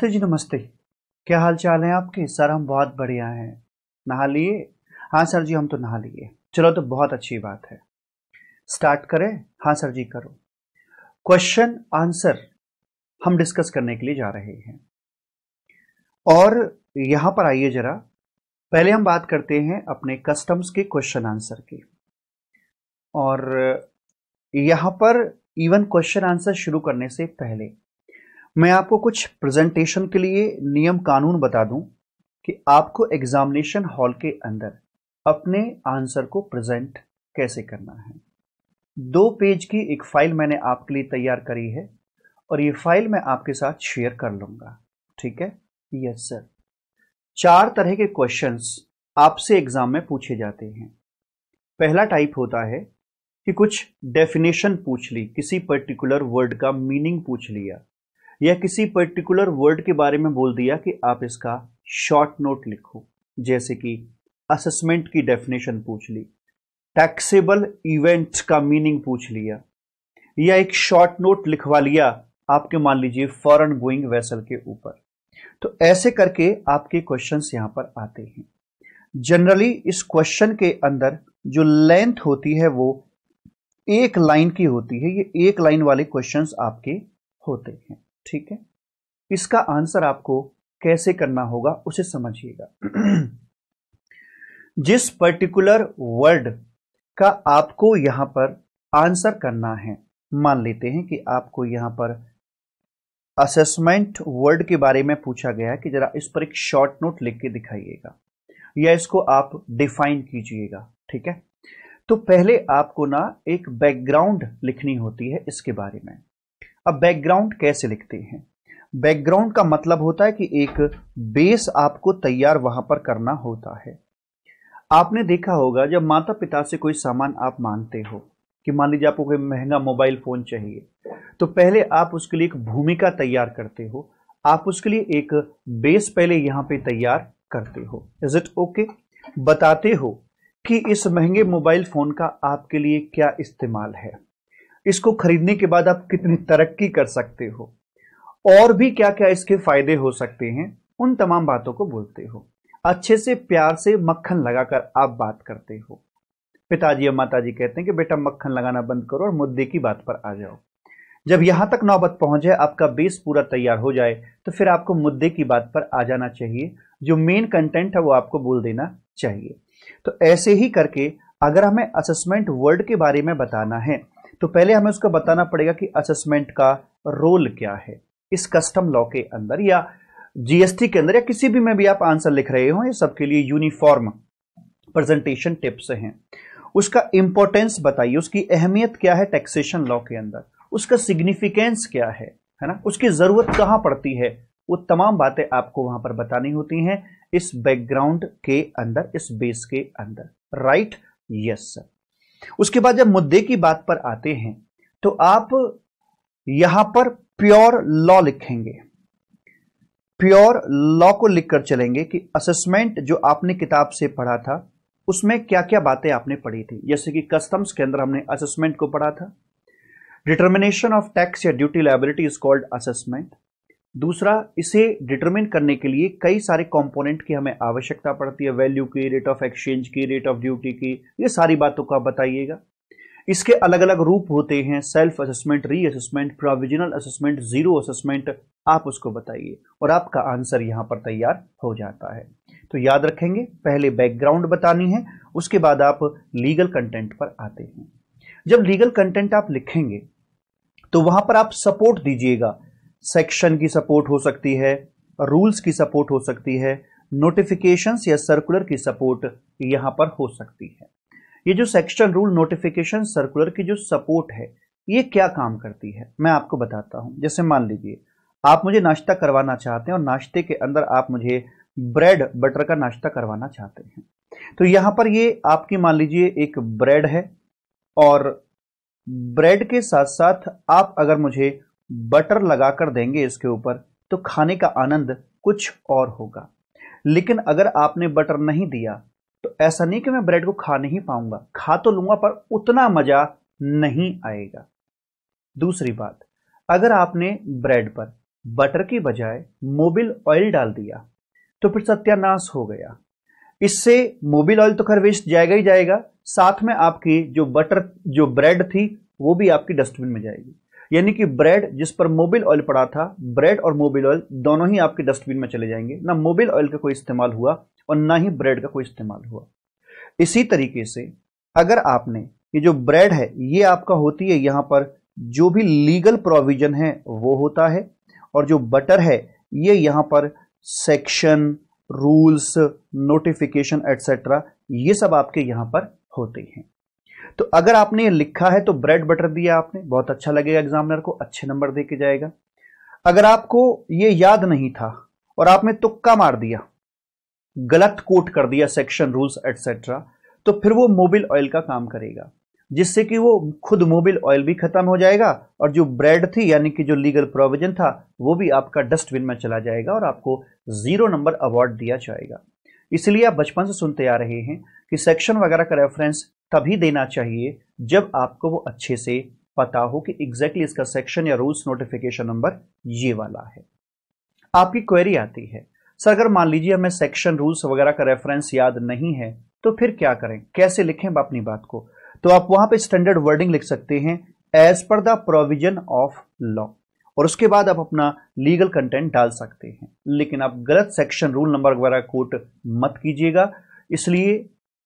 नमस्ते जी नमस्ते। क्या हाल चाल है आपके? सर हम बहुत बढ़िया हैं। नहा लिए? हाँ सर जी हम तो नहा लिए। चलो तो बहुत अच्छी बात है। स्टार्ट करें? हाँ सर जी करो। क्वेश्चन आंसर हम डिस्कस करने के लिए जा रहे हैं और यहां पर आइए जरा, पहले हम बात करते हैं अपने कस्टम्स के क्वेश्चन आंसर की। और यहां पर इवन क्वेश्चन आंसर शुरू करने से पहले मैं आपको कुछ प्रेजेंटेशन के लिए नियम कानून बता दूं कि आपको एग्जामिनेशन हॉल के अंदर अपने आंसर को प्रेजेंट कैसे करना है। 2 पेज की एक फाइल मैंने आपके लिए तैयार करी है और ये फाइल मैं आपके साथ शेयर कर लूंगा, ठीक है? Yes sir. 4 तरह के क्वेश्चंस आपसे एग्जाम में पूछे जाते हैं। पहला टाइप होता है कि कुछ डेफिनेशन पूछ ली, किसी पर्टिकुलर वर्ड का मीनिंग पूछ लिया या किसी पर्टिकुलर वर्ड के बारे में बोल दिया कि आप इसका शॉर्ट नोट लिखो, जैसे कि असेसमेंट की डेफिनेशन पूछ ली, टैक्सेबल इवेंट्स का मीनिंग पूछ लिया या एक शॉर्ट नोट लिखवा लिया आपके मान लीजिए फॉरेन गोइंग वेसल के ऊपर। तो ऐसे करके आपके क्वेश्चंस यहां पर आते हैं। जनरली इस क्वेश्चन के अंदर जो लेंथ होती है वो 1 लाइन की होती है। ये 1 लाइन वाले क्वेश्चंस आपके होते हैं, ठीक है? इसका आंसर आपको कैसे करना होगा उसे समझिएगा। जिस पर्टिकुलर वर्ड का आपको यहां पर आंसर करना है, मान लेते हैं कि आपको यहां पर असेसमेंट वर्ड के बारे में पूछा गया है कि जरा इस पर एक शॉर्ट नोट लिख के दिखाइएगा या इसको आप डिफाइन कीजिएगा, ठीक है? तो पहले आपको ना एक बैकग्राउंड लिखनी होती है इसके बारे में। अब बैकग्राउंड कैसे लिखते हैं? बैकग्राउंड का मतलब होता है कि एक बेस आपको तैयार वहां पर करना होता है। आपने देखा होगा जब माता पिता से कोई सामान आप मांगते हो कि मान लीजिए आपको कोई महंगा मोबाइल फोन चाहिए, तो पहले आप उसके लिए एक भूमिका तैयार करते हो, आप उसके लिए एक बेस पहले यहां पे तैयार करते हो। Is it okay? बताते हो कि इस महंगे मोबाइल फोन का आपके लिए क्या इस्तेमाल है, इसको खरीदने के बाद आप कितनी तरक्की कर सकते हो और भी क्या क्या इसके फायदे हो सकते हैं, उन तमाम बातों को बोलते हो। अच्छे से प्यार से मक्खन लगाकर आप बात करते हो। पिताजी और माताजी कहते हैं कि बेटा मक्खन लगाना बंद करो और मुद्दे की बात पर आ जाओ। जब यहां तक नौबत पहुंच जाए, आपका बेस पूरा तैयार हो जाए, तो फिर आपको मुद्दे की बात पर आ जाना चाहिए। जो मेन कंटेंट है वो आपको बोल देना चाहिए। तो ऐसे ही करके अगर हमें असेसमेंट वर्ड के बारे में बताना है तो पहले हमें उसको बताना पड़ेगा कि असेसमेंट का रोल क्या है इस कस्टम लॉ के अंदर या जीएसटी के अंदर या किसी भी में भी आप आंसर लिख रहे हो। ये सबके लिए यूनिफॉर्म प्रेजेंटेशन टिप्स हैं। उसका इंपॉर्टेंस बताइए, उसकी अहमियत क्या है टैक्सेशन लॉ के अंदर, उसका सिग्निफिकेंस क्या है ना, उसकी जरूरत कहां पड़ती है, वो तमाम बातें आपको वहां पर बतानी होती हैं इस बैकग्राउंड के अंदर, इस बेस के अंदर। राइट? Yes sir. उसके बाद जब मुद्दे की बात पर आते हैं तो आप यहां पर प्योर लॉ लिखेंगे। प्योर लॉ को लिखकर चलेंगे कि असेसमेंट जो आपने किताब से पढ़ा था उसमें क्या क्या बातें आपने पढ़ी थी। जैसे कि कस्टम्स के अंदर हमने असेसमेंट को पढ़ा था। डिटर्मिनेशन ऑफ टैक्स या duty liability is called assessment. दूसरा, इसे डिटरमिन करने के लिए कई सारे कंपोनेंट की हमें आवश्यकता पड़ती है, वैल्यू की, रेट ऑफ एक्सचेंज की, रेट ऑफ ड्यूटी की, ये सारी बातों को आप बताइएगा। इसके अलग अलग रूप होते हैं, सेल्फ असेसमेंट, री assessment, provisional assessment, zero assessment, आप उसको बताइए और आपका आंसर यहां पर तैयार हो जाता है। तो याद रखेंगे, पहले बैकग्राउंड बतानी है, उसके बाद आप लीगल कंटेंट पर आते हैं। जब लीगल कंटेंट आप लिखेंगे तो वहां पर आप सपोर्ट दीजिएगा। सेक्शन की सपोर्ट हो सकती है, रूल्स की सपोर्ट हो सकती है, नोटिफिकेशंस या सर्कुलर की सपोर्ट यहां पर हो सकती है। ये जो सेक्शन, रूल, नोटिफिकेशन, सर्कुलर की जो सपोर्ट है, ये क्या काम करती है मैं आपको बताता हूं। जैसे मान लीजिए आप मुझे नाश्ता करवाना चाहते हैं और नाश्ते के अंदर आप मुझे ब्रेड बटर का नाश्ता करवाना चाहते हैं, तो यहां पर ये आपकी मान लीजिए एक ब्रेड है और ब्रेड के साथ साथ आप अगर मुझे बटर लगाकर देंगे इसके ऊपर तो खाने का आनंद कुछ और होगा। लेकिन अगर आपने बटर नहीं दिया तो ऐसा नहीं कि मैं ब्रेड को खा नहीं पाऊंगा, खा तो लूंगा पर उतना मजा नहीं आएगा। दूसरी बात, अगर आपने ब्रेड पर बटर की बजाय मोबिल ऑयल डाल दिया तो फिर सत्यानाश हो गया। इससे मोबिल ऑयल तो खैर वेस्ट जाएगा ही जाएगा, साथ में आपकी जो ब्रेड थी वो भी आपकी डस्टबिन में जाएगी। यानी कि ब्रेड जिस पर मोबिल ऑयल पड़ा था, ब्रेड और मोबिल ऑयल दोनों ही आपके डस्टबिन में चले जाएंगे। ना मोबिल ऑयल का कोई इस्तेमाल हुआ और ना ही ब्रेड का कोई इस्तेमाल हुआ। इसी तरीके से अगर आपने ये जो ब्रेड है ये आपका होती है, यहां पर जो भी लीगल प्रोविजन है वो होता है, और जो बटर है ये यहां पर सेक्शन, रूल्स, नोटिफिकेशन एटसेट्रा ये सब आपके यहां पर होते हैं। तो अगर आपने ये लिखा है तो ब्रेड बटर दिया आपने, बहुत अच्छा लगेगा, एग्जामिनर को अच्छे नंबर दे के जाएगा। अगर आपको ये याद नहीं था और आपने तुक्का मार दिया, गलत कोट कर दिया सेक्शन, रूल्स एटसेट्रा, तो फिर वो मोबिल ऑयल का काम करेगा, जिससे कि वो खुद मोबिल ऑयल भी खत्म हो जाएगा और जो ब्रेड थी यानी कि जो लीगल प्रोविजन था वो भी आपका डस्टबिन में चला जाएगा और आपको 0 नंबर अवार्ड दिया जाएगा। इसलिए आप बचपन से सुनते आ रहे हैं कि सेक्शन वगैरह का रेफरेंस तभी देना चाहिए जब आपको वो अच्छे से पता हो कि एग्जैक्टली इसका सेक्शन या रूल्स नोटिफिकेशन नंबर ये वाला है। आपकी क्वेरी आती है, सर अगर मान लीजिए हमें सेक्शन, रूल्स वगैरह का रेफरेंस याद नहीं है तो फिर क्या करें, कैसे लिखें अपनी बात को? तो आप वहां पे स्टैंडर्ड वर्डिंग लिख सकते हैं, as per the provision of law, और उसके बाद आप अपना लीगल कंटेंट डाल सकते हैं। लेकिन आप गलत सेक्शन, रूल नंबर वगैरह कोट मत कीजिएगा, इसलिए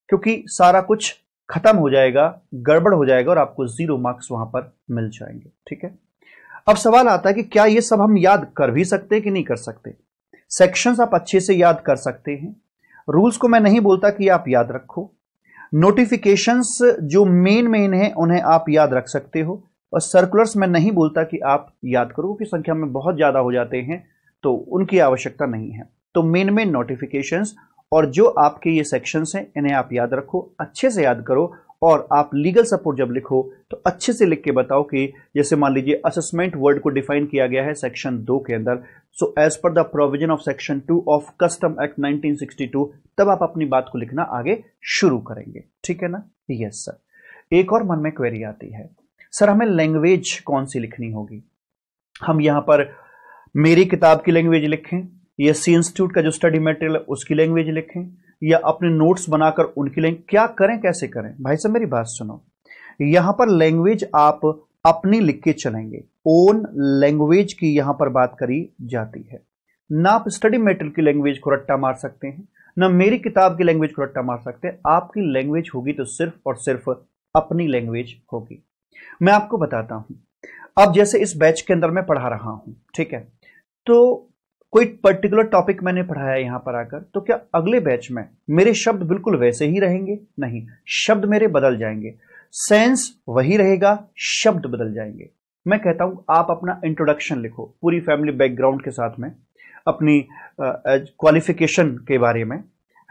क्योंकि सारा कुछ खत्म हो जाएगा, गड़बड़ हो जाएगा और आपको 0 मार्क्स वहां पर मिल जाएंगे। ठीक है, अब सवाल आता है कि क्या ये सब हम याद कर भी सकते हैं कि नहीं कर सकते? सेक्शंस आप अच्छे से याद कर सकते हैं, रूल्स को मैं नहीं बोलता कि आप याद रखो, नोटिफिकेशंस जो मेन हैं उन्हें आप याद रख सकते हो, और सर्कुलर्स मैं नहीं बोलता कि आप याद करो क्योंकि संख्या में बहुत ज्यादा हो जाते हैं तो उनकी आवश्यकता नहीं है। तो मेन नोटिफिकेशंस और जो आपके ये सेक्शंस हैं इन्हें आप याद रखो, अच्छे से याद करो, और आप लीगल सपोर्ट जब लिखो तो अच्छे से लिख के बताओ कि जैसे मान लीजिए असेसमेंट वर्ड को डिफाइन किया गया है सेक्शन 2 के अंदर, so as per the provision of section 2 of custom act 1962, तब आप अपनी बात को लिखना आगे शुरू करेंगे। ठीक है ना? Yes sir. एक और मन में क्वेरी आती है, सर हमें लैंग्वेज कौन सी लिखनी होगी? हम यहां पर मेरी किताब की लैंग्वेज लिखें या सी इंस्टीट्यूट का जो स्टडी मटेरियल है उसकी लैंग्वेज लिखें या अपने नोट्स बनाकर उनकी लैंग्वेज, क्या करें, कैसे करें? भाई साहब मेरी बात सुनो, यहां पर लैंग्वेज आप अपनी लिख के चलेंगे, ओन लैंग्वेज की यहां पर बात करी जाती है। ना आप स्टडी मटेरियल की लैंग्वेज को रट्टा मार सकते हैं, ना मेरी किताब की लैंग्वेज को रट्टा मार सकते हैं। आपकी लैंग्वेज होगी तो सिर्फ और सिर्फ अपनी लैंग्वेज होगी। मैं आपको बताता हूं, अब जैसे इस बैच के अंदर मैं पढ़ा रहा हूं, ठीक है, तो कोई पर्टिकुलर टॉपिक मैंने पढ़ाया यहां पर आकर, तो क्या अगले बैच में मेरे शब्द बिल्कुल वैसे ही रहेंगे? नहीं, शब्द मेरे बदल जाएंगे, सेंस वही रहेगा, शब्द बदल जाएंगे। मैं कहता हूं आप अपना इंट्रोडक्शन लिखो पूरी फैमिली बैकग्राउंड के साथ में, अपनी क्वालिफिकेशन के बारे में,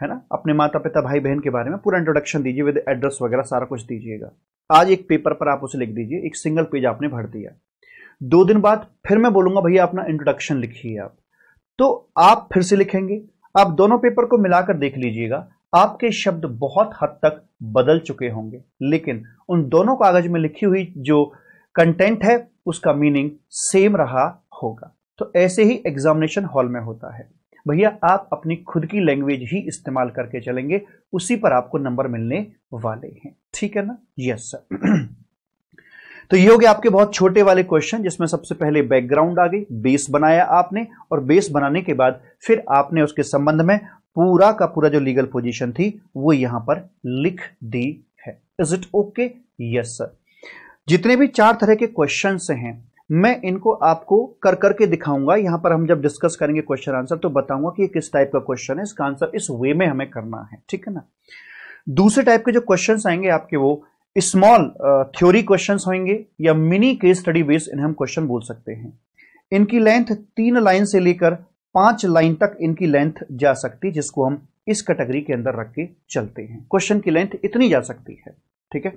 है ना, अपने माता पिता भाई बहन के बारे में पूरा इंट्रोडक्शन दीजिए विद एड्रेस वगैरह सारा कुछ दीजिएगा। आज एक पेपर पर आप उसे लिख दीजिए, एक सिंगल पेज आपने भर दिया। 2 दिन बाद फिर मैं बोलूंगा भैया अपना इंट्रोडक्शन लिखिए आप, तो आप फिर से लिखेंगे। आप दोनों पेपर को मिलाकर देख लीजिएगा, आपके शब्द बहुत हद तक बदल चुके होंगे, लेकिन उन दोनों कागज में लिखी हुई जो कंटेंट है उसका मीनिंग सेम रहा होगा। तो ऐसे ही एग्जामिनेशन हॉल में होता है भैया, आप अपनी खुद की लैंग्वेज ही इस्तेमाल करके चलेंगे, उसी पर आपको नंबर मिलने वाले हैं। ठीक है ना? Yes sir. तो ये हो गया आपके बहुत छोटे वाले क्वेश्चन, जिसमें सबसे पहले बैकग्राउंड आ गई, बेस बनाया आपने, और बेस बनाने के बाद फिर आपने उसके संबंध में पूरा का पूरा जो लीगल पोजीशन थी वो यहां पर लिख दी है। Is it okay? Yes sir. जितने भी 4 तरह के क्वेश्चन हैं मैं इनको आपको कर करके दिखाऊंगा। यहां पर हम जब डिस्कस करेंगे क्वेश्चन आंसर तो बताऊंगा कि ये किस टाइप का क्वेश्चन है, इसका आंसर इस वे में हमें करना है। ठीक है ना? दूसरे टाइप के जो क्वेश्चन आएंगे आपके वो स्मॉल थ्योरी क्वेश्चंस होंगे या मिनी केस स्टडी बेस्ड, इन्हें हम क्वेश्चन बोल सकते हैं। इनकी लेंथ 3 लाइन से लेकर 5 लाइन तक इनकी लेंथ जा सकती है, जिसको हम इस कैटेगरी के अंदर रख के चलते हैं। क्वेश्चन की लेंथ इतनी जा सकती है। ठीक है,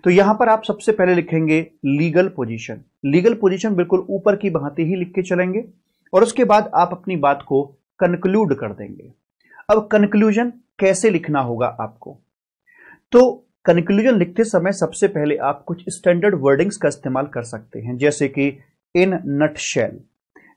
तो यहां पर आप सबसे पहले लिखेंगे लीगल पोजीशन। लीगल पोजीशन बिल्कुल ऊपर की भांति ही लिख के चलेंगे और उसके बाद आप अपनी बात को कंक्लूड कर देंगे। अब कंक्लूजन कैसे लिखना होगा आपको? तो कंक्लूजन लिखते समय सबसे पहले आप कुछ स्टैंडर्ड वर्डिंग्स का इस्तेमाल कर सकते हैं, जैसे कि इन नटशेल,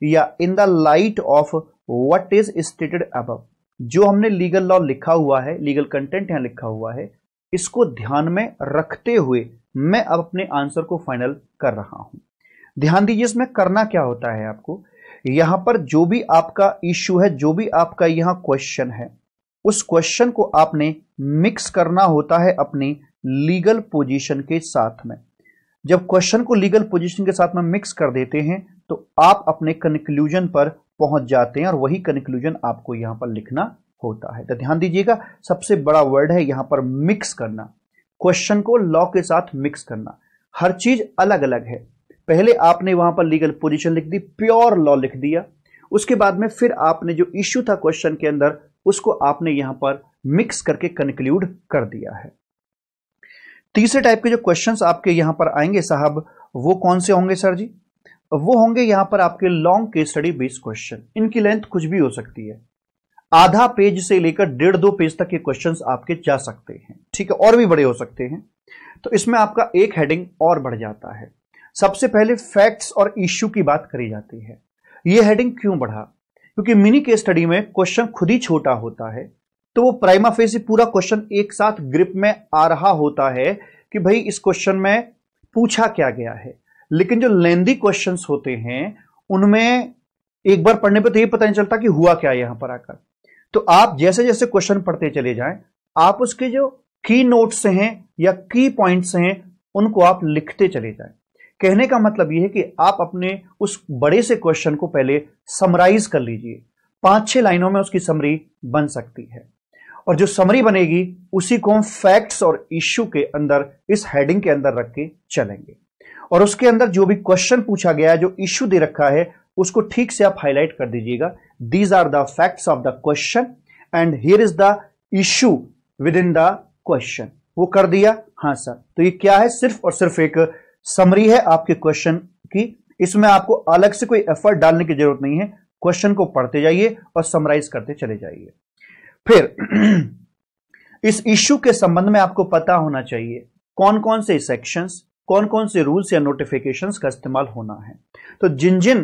या in the light of what is stated above, जो हमने लीगल लॉ लिखा हुआ है, लीगल कंटेंट यहां लिखा हुआ है, इसको ध्यान में रखते हुए मैं अब अपने आंसर को फाइनल कर रहा हूं। ध्यान दीजिए इसमें करना क्या होता है आपको, यहां पर जो भी आपका इश्यू है, जो भी आपका यहां क्वेश्चन है, उस क्वेश्चन को आपने मिक्स करना होता है अपनी लीगल पोजीशन के साथ में। जब क्वेश्चन को लीगल पोजीशन के साथ में मिक्स कर देते हैं तो आप अपने कंक्लूजन पर पहुंच जाते हैं और वही कंक्लूजन आपको यहां पर लिखना होता है। तो ध्यान दीजिएगा, सबसे बड़ा वर्ड है यहां पर मिक्स करना, क्वेश्चन को लॉ के साथ मिक्स करना। हर चीज अलग अलग है। पहले आपने वहां पर लीगल पोजीशन लिख दी, प्योर लॉ लिख दिया, उसके बाद में फिर आपने जो इश्यू था क्वेश्चन के अंदर उसको आपने यहां पर मिक्स करके कंक्लूड कर दिया है। तीसरे टाइप के जो क्वेश्चंस आपके यहां पर आएंगे साहब, वो कौन से होंगे सर जी? वो होंगे यहां पर आपके long case study based question. इनकी लेंथ कुछ भी हो सकती है, आधा पेज से लेकर 1.5-2 पेज तक के क्वेश्चंस आपके जा सकते हैं, ठीक है, और भी बड़े हो सकते हैं। तो इसमें आपका एक हेडिंग और बढ़ जाता है। सबसे पहले फैक्ट्स और इश्यू की बात करी जाती है। यह हेडिंग क्यों बढ़ा? क्योंकि मिनी केस स्टडी में क्वेश्चन खुद ही छोटा होता है, तो वो प्राइमा फेसी पूरा क्वेश्चन एक साथ ग्रिप में आ रहा होता है कि भाई इस क्वेश्चन में पूछा क्या गया है। लेकिन जो लेंदी क्वेश्चंस होते हैं उनमें एक बार पढ़ने पर तो ये पता नहीं चलता कि हुआ क्या यहां पर आकर। तो आप जैसे जैसे क्वेश्चन पढ़ते चले जाएं, आप उसके जो की नोट्स हैं या की पॉइंट्स हैं उनको आप लिखते चले जाएं। कहने का मतलब यह है कि आप अपने उस बड़े से क्वेश्चन को पहले समराइज कर लीजिए। 5-6 लाइनों में उसकी समरी बन सकती है, और जो समरी बनेगी उसी को हम फैक्ट्स और इश्यू के अंदर इस हेडिंग के अंदर रख के चलेंगे। और उसके अंदर जो भी क्वेश्चन पूछा गया है, जो इश्यू दे रखा है, उसको ठीक से आप हाईलाइट कर दीजिएगा। These are the facts of the question and here is the issue within the question. वो कर दिया? हाँ सर। तो ये क्या है? सिर्फ और सिर्फ एक समरी है आपके क्वेश्चन की। इसमें आपको अलग से कोई एफर्ट डालने की जरूरत नहीं है। क्वेश्चन को पढ़ते जाइए और समराइज करते चले जाइए। फिर इस इश्यू के संबंध में आपको पता होना चाहिए कौन कौन से सेक्शंस, कौन कौन से रूल्स या नोटिफिकेशंस का इस्तेमाल होना है। तो जिन जिन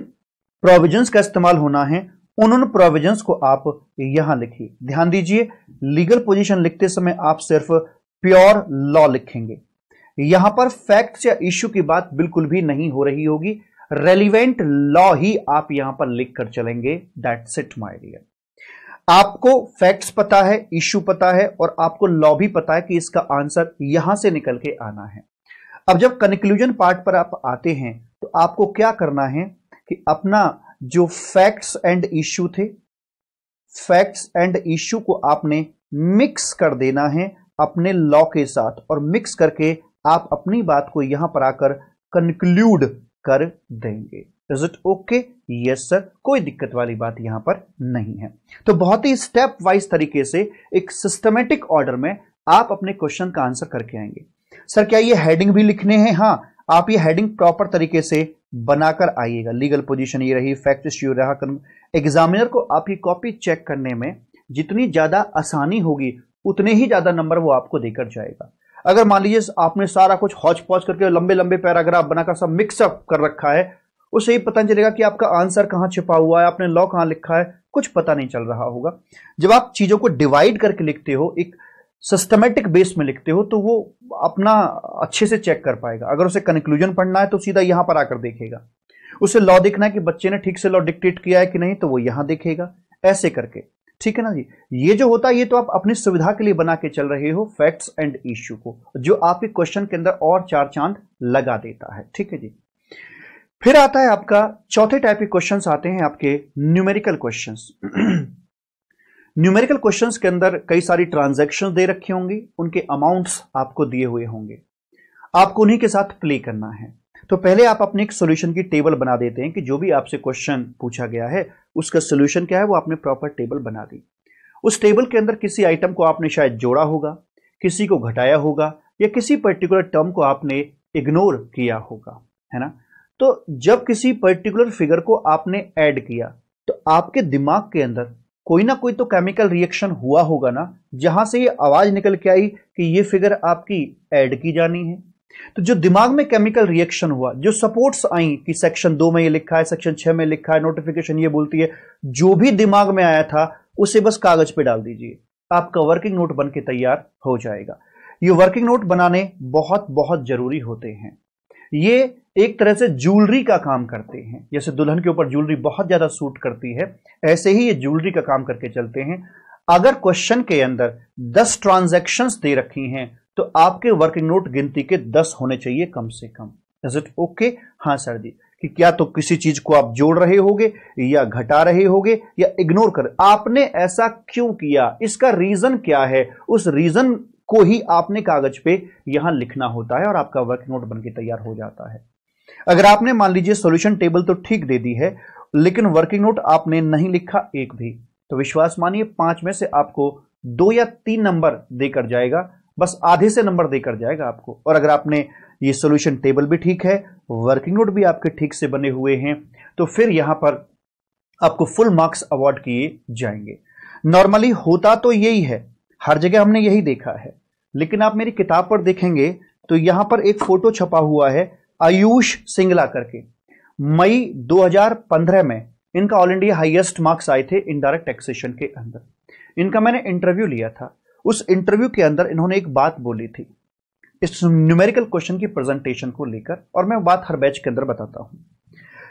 प्रोविजंस का इस्तेमाल होना है उन प्रोविजंस को आप यहां लिखिए। ध्यान दीजिए, लीगल पोजीशन लिखते समय आप सिर्फ प्योर लॉ लिखेंगे। यहां पर फैक्ट्स या इश्यू की बात बिल्कुल भी नहीं हो रही होगी। रेलिवेंट लॉ ही आप यहां पर लिख कर चलेंगे। That's it my dear. आपको फैक्ट्स पता है, इश्यू पता है, और आपको लॉ भी पता है कि इसका आंसर यहां से निकल के आना है। अब जब कंक्लूजन पार्ट पर आप आते हैं तो आपको क्या करना है कि अपना जो फैक्ट्स एंड इश्यू थे, फैक्ट्स एंड इश्यू को आपने मिक्स कर देना है अपने लॉ के साथ, और मिक्स करके आप अपनी बात को यहां पर आकर कंक्लूड कर देंगे। Is it okay? Yes sir, कोई दिक्कत वाली बात यहां पर नहीं है। तो बहुत ही स्टेप वाइज तरीके से एक सिस्टमेटिक ऑर्डर में आप अपने क्वेश्चन का आंसर करके आएंगे। सर क्या ये हेडिंग भी लिखने हैं? हाँ, आप ये हेडिंग प्रॉपर तरीके से बनाकर आइएगा। लीगल पोजीशन ये रही, फैक्ट इश्यू रहा। एग्जामिनर को आपकी कॉपी चेक करने में जितनी ज्यादा आसानी होगी उतने ही ज्यादा नंबर वो आपको देकर जाएगा। अगर मान लीजिए आपने सारा कुछ हौच पौच करके लंबे लंबे पैराग्राफ बनाकर सब मिक्सअप कर रखा है, उससे ही पता नहीं चलेगा कि आपका आंसर कहां छिपा हुआ है, आपने लॉ कहां लिखा है, कुछ पता नहीं चल रहा होगा। जब आप चीजों को डिवाइड करके लिखते हो, एक सिस्टमेटिक बेस में लिखते हो, तो वो अपना अच्छे से चेक कर पाएगा। अगर उसे कंक्लूजन पढ़ना है तो सीधा यहां पर आकर देखेगा। उसे लॉ देखना है कि बच्चे ने ठीक से लॉ डिक्टेट किया है कि नहीं, तो वो यहां देखेगा, ऐसे करके। ठीक है ना जी? ये जो होता है ये तो आप अपनी सुविधा के लिए बना के चल रहे हो फैक्ट्स एंड इश्यू को, जो आपके क्वेश्चन के अंदर और 4 चांद लगा देता है। ठीक है जी। फिर आता है आपका चौथे टाइप के क्वेश्चंस आते हैं आपके न्यूमेरिकल क्वेश्चंस। न्यूमेरिकल क्वेश्चंस के अंदर कई सारी ट्रांजैक्शंस दे रखी होंगी, उनके अमाउंट्स आपको दिए हुए होंगे, आपको उन्हीं के साथ प्ले करना है। तो पहले आप अपने एक सॉल्यूशन की टेबल बना देते हैं कि जो भी आपसे क्वेश्चन पूछा गया है उसका सॉल्यूशन क्या है, वो आपने प्रॉपर टेबल बना दी। उस टेबल के अंदर किसी आइटम को आपने शायद जोड़ा होगा, किसी को घटाया होगा, या किसी पर्टिकुलर टर्म को आपने इग्नोर किया होगा, है ना। तो जब किसी पर्टिकुलर फिगर को आपने ऐड किया तो आपके दिमाग के अंदर कोई ना कोई तो केमिकल रिएक्शन हुआ होगा ना, जहां से ये आवाज निकल के आई कि ये फिगर आपकी ऐड की जानी है। तो जो दिमाग में केमिकल रिएक्शन हुआ, जो सपोर्ट्स आई कि सेक्शन 2 में ये लिखा है, सेक्शन 6 में लिखा है, नोटिफिकेशन ये बोलती है, जो भी दिमाग में आया था उसे बस कागज पे डाल दीजिए, आपका वर्किंग नोट बन के तैयार हो जाएगा। ये वर्किंग नोट बनाने बहुत बहुत जरूरी होते हैं। ये एक तरह से ज्वेलरी का काम करते हैं। जैसे दुल्हन के ऊपर ज्वेलरी बहुत ज्यादा सूट करती है, ऐसे ही ये ज्वेलरी का काम करके चलते हैं। अगर क्वेश्चन के अंदर 10 ट्रांजैक्शंस दे रखी हैं तो आपके वर्किंग नोट गिनती के 10 होने चाहिए कम से कम। Is it okay? हाँ सर जी। कि क्या तो किसी चीज को आप जोड़ रहे होगे या घटा रहे होगे या इग्नोर कर, आपने ऐसा क्यों किया, इसका रीजन क्या है, उस रीजन को ही आपने कागज पे यहां लिखना होता है और आपका वर्किंग नोट बनके तैयार हो जाता है। अगर आपने मान लीजिए सॉल्यूशन टेबल तो ठीक दे दी है, लेकिन वर्किंग नोट आपने नहीं लिखा एक भी, तो विश्वास मानिए 5 में से आपको 2 या 3 नंबर देकर जाएगा, बस आधे से नंबर देकर जाएगा आपको। और अगर आपने ये सॉल्यूशन टेबल भी ठीक है, वर्किंग नोट भी आपके ठीक से बने हुए हैं, तो फिर यहां पर आपको फुल मार्क्स अवार्ड किए जाएंगे। नॉर्मली होता तो यही है, हर जगह हमने यही देखा है, लेकिन आप मेरी किताब पर देखेंगे तो यहां पर एक फोटो छपा हुआ है आयुष सिंगला करके। मई 2015 में इनका ऑल इंडिया हाईएस्ट मार्क्स आए थे इनडायरेक्ट टैक्सेशन के अंदर। इनका मैंने इंटरव्यू लिया था। उस इंटरव्यू के अंदर इन्होंने एक बात बोली थी इस न्यूमेरिकल क्वेश्चन की प्रेजेंटेशन को लेकर, और मैं बात हर बैच के अंदर बताता हूं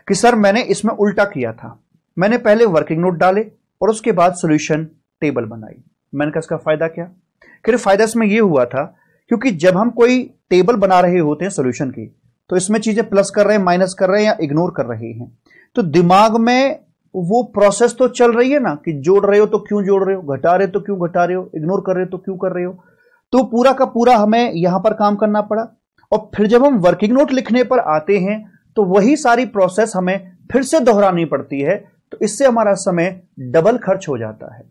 कि सर मैंने इसमें उल्टा किया था। मैंने पहले वर्किंग नोट डाले और उसके बाद सॉल्यूशन टेबल बनाई। मैंने कहा इसका फायदा क्या? फिर फायदा इसमें यह हुआ था क्योंकि जब हम कोई टेबल बना रहे होते हैं सॉल्यूशन की, तो इसमें चीजें प्लस कर रहे हैं, माइनस कर रहे हैं या इग्नोर कर रहे हैं, तो दिमाग में वो प्रोसेस तो चल रही है ना कि जोड़ रहे हो तो क्यों जोड़ रहे हो, घटा रहे हो तो क्यों घटा रहे हो, इग्नोर कर रहे हो तो क्यों कर रहे हो। तो पूरा का पूरा हमें यहां पर काम करना पड़ा। और फिर जब हम वर्किंग नोट लिखने पर आते हैं तो वही सारी प्रोसेस हमें फिर से दोहरानी पड़ती है, तो इससे हमारा समय डबल खर्च हो जाता है।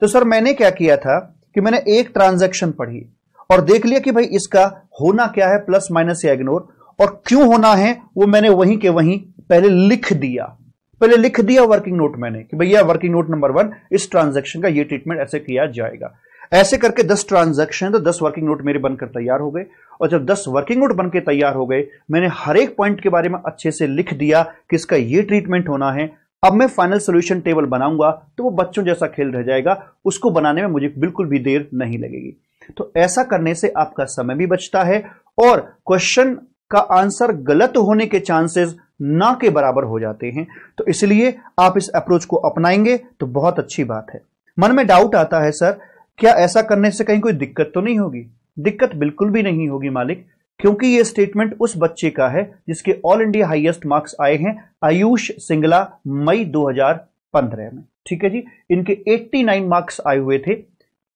तो सर मैंने क्या किया था कि मैंने एक ट्रांजैक्शन पढ़ी और देख लिया कि भाई इसका होना क्या है, प्लस माइनस या इग्नोर, और क्यों होना है वो मैंने वहीं के वहीं पहले लिख दिया वर्किंग नोट मैंने कि भैया वर्किंग नोट नंबर 1 इस ट्रांजैक्शन का ये ट्रीटमेंट ऐसे किया जाएगा। ऐसे करके 10 ट्रांजैक्शन तो 10 वर्किंग नोट मेरे बनकर तैयार हो गए। और जब 10 वर्किंग नोट बनकर तैयार हो गए, मैंने हर एक पॉइंट के बारे में अच्छे से लिख दिया कि इसका ये ट्रीटमेंट होना है। अब मैं फाइनल सॉल्यूशन टेबल बनाऊंगा तो वो बच्चों जैसा खेल रह जाएगा, उसको बनाने में मुझे बिल्कुल भी देर नहीं लगेगी। तो ऐसा करने से आपका समय भी बचता है और क्वेश्चन का आंसर गलत होने के चांसेस ना के बराबर हो जाते हैं। तो इसलिए आप इस अप्रोच को अपनाएंगे तो बहुत अच्छी बात है। मन में डाउट आता है सर क्या ऐसा करने से कहीं कोई दिक्कत तो नहीं होगी? दिक्कत बिल्कुल भी नहीं होगी मालिक, क्योंकि ये स्टेटमेंट उस बच्चे का है जिसके ऑल इंडिया हाईएस्ट मार्क्स आए हैं, आयुष सिंगला, मई 2015 में। ठीक है जी, इनके 89 मार्क्स आए हुए थे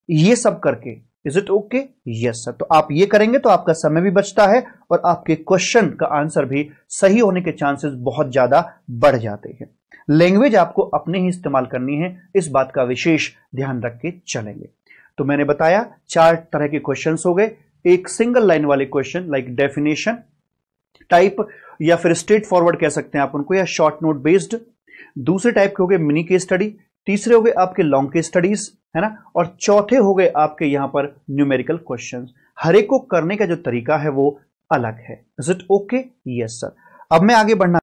ये सब करके। Is it okay? Yes sir. तो आप ये करेंगे तो आपका समय भी बचता है और आपके क्वेश्चन का आंसर भी सही होने के चांसेस बहुत ज्यादा बढ़ जाते हैं। लैंग्वेज आपको अपने ही इस्तेमाल करनी है, इस बात का विशेष ध्यान रख के चलेंगे। तो मैंने बताया 4 तरह के क्वेश्चंस हो गए। एक सिंगल लाइन वाले क्वेश्चन लाइक डेफिनेशन टाइप या फिर स्ट्रेट फॉरवर्ड कह सकते हैं आप उनको, या शॉर्ट नोट बेस्ड। दूसरे टाइप के हो गए मिनी केस स्टडी। तीसरे हो गए आपके लॉन्ग केस स्टडीज, है ना। और चौथे हो गए आपके यहां पर न्यूमेरिकल क्वेश्चंस। हर एक को करने का जो तरीका है वो अलग है। Is it okay? Yes sir. अब मैं आगे बढ़ना